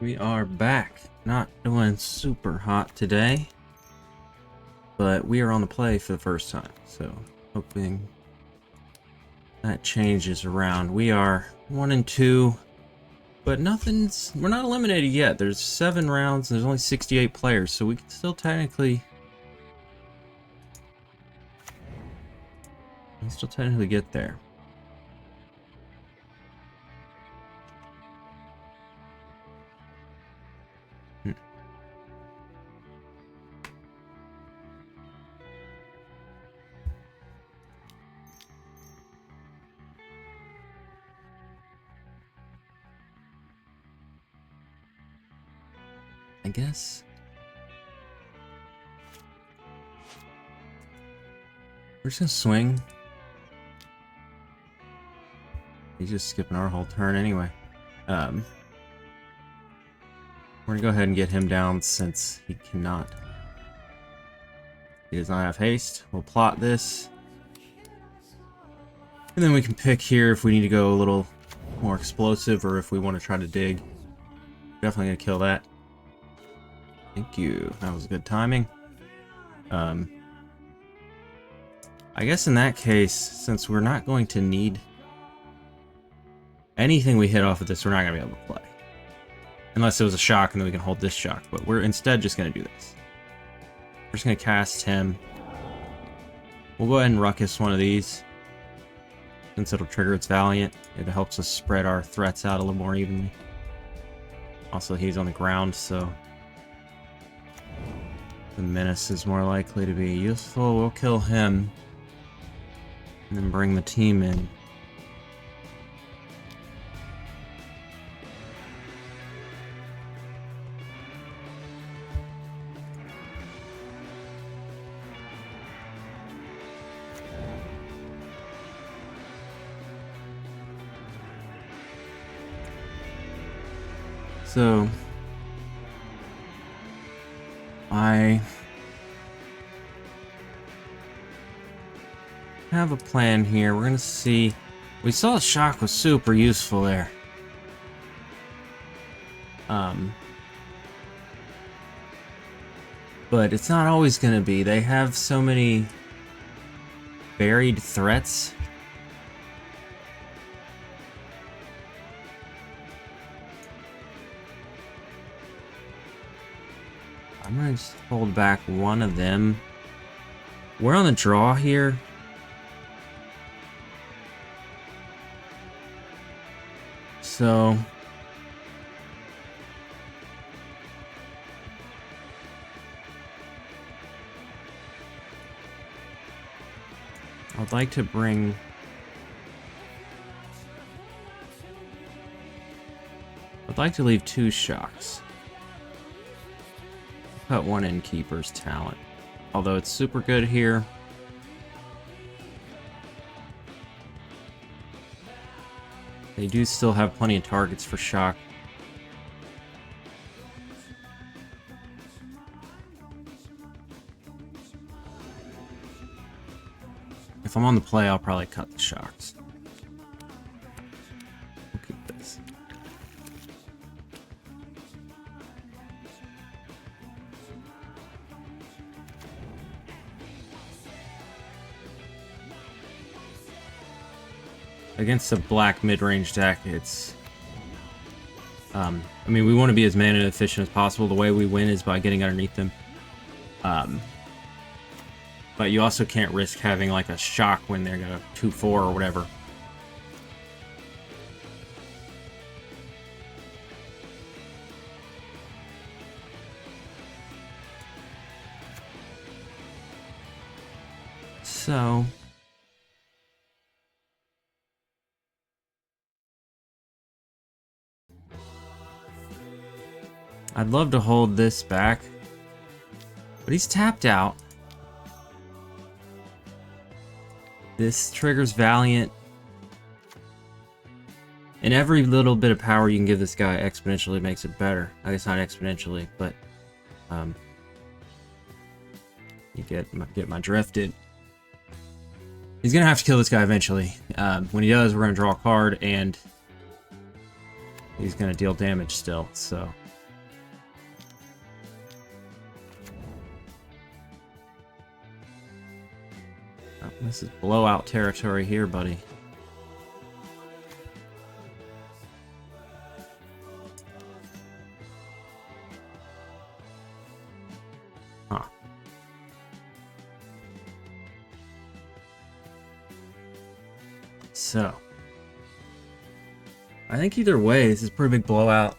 We are back. Not doing super hot today, but we are on the play for the first time, so hoping that changes around. We are 1 and 2, but we're not eliminated yet. There's 7 rounds and there's only 68 players, so we can still technically get there. I guess we're just gonna swing. He's just skipping our whole turn anyway. We're gonna go ahead and get him down since he cannot. He does not have haste. We'll plot this. And then we can pick here if we need to go a little more explosive or if we want to try to dig. Definitely gonna kill that. Thank you. That was good timing. I guess in that case, since we're not going to need anything we hit off of this, we're not going to be able to play. Unless it was a shock and then we can hold this shock. But we're instead just going to do this. We're just going to cast him. We'll go ahead and ruckus one of these. Since it'll trigger its Valiant, it helps us spread our threats out a little more evenly. Also, he's on the ground, so the Menace is more likely to be useful. We'll kill him. And then bring the team in. So I have a plan here. We're gonna see. We saw the shock was super useful there. But it's not always gonna be. They have so many buried threats. I'm gonna just hold back one of them. We're on the draw here. So I'd like to bring leave 2 shocks. Cut 1 Innkeeper's talent. Although it's super good here. They do still have plenty of targets for shock. If I'm on the play, I'll probably cut the shocks. We'll keep this. Against a black mid-range deck, it's... I mean, we want to be as mana efficient as possible. The way we win is by getting underneath them. But you also can't risk having, like, a shock when they're gonna 2-4 or whatever. So... I'd love to hold this back, but he's tapped out. This triggers Valiant, and every little bit of power you can give this guy exponentially makes it better. I guess not exponentially, but you get my drifted. He's gonna have to kill this guy eventually. When he does, we're gonna draw a card, and he's gonna deal damage still. So This is blowout territory here, buddy. Huh. So, I think either way, this is a pretty big blowout.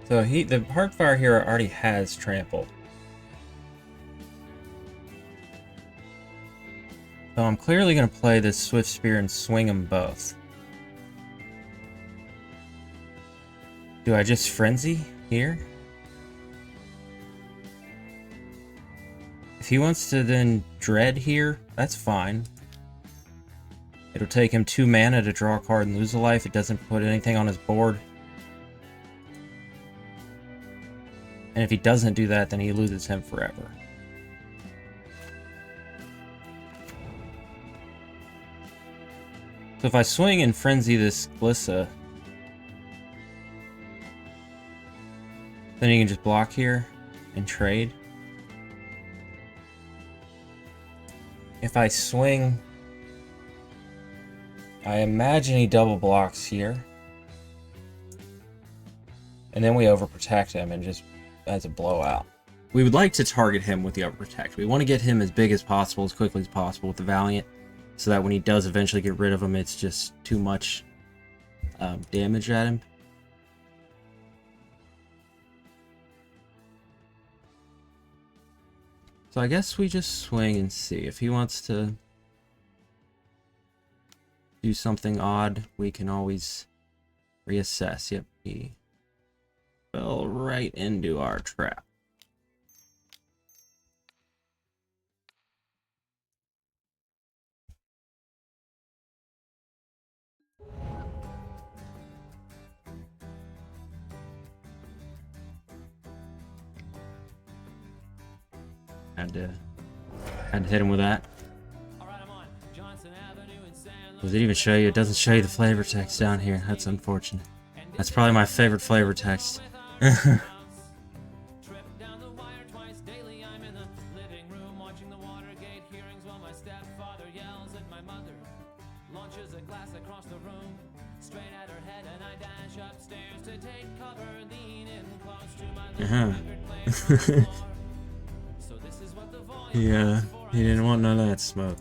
So the Heartfire here already has trample. So I'm clearly going to play this Swift Spear and swing them both. Do I just Frenzy here? If he wants to then Dread here, that's fine. It'll take him 2 mana to draw a card and lose a life. It doesn't put anything on his board. And if he doesn't do that, then he loses him forever. So if I swing and Frenzy this Glissa, then he can just block here and trade. If I swing, I imagine he double blocks here. And then we overprotect him and just as a blowout. We would like to target him with the overprotect. We want to get him as big as possible, as quickly as possible with the Valiant, so that when he does eventually get rid of him, it's just too much damage at him. So I guess we just swing and see. If he wants to do something odd, we can always reassess. Yep, he fell right into our trap. Had to hit him with that. Does it even show you? It doesn't show you the flavor text down here. That's unfortunate. That's probably my favorite flavor text. Yeah, he didn't want none of that smoke.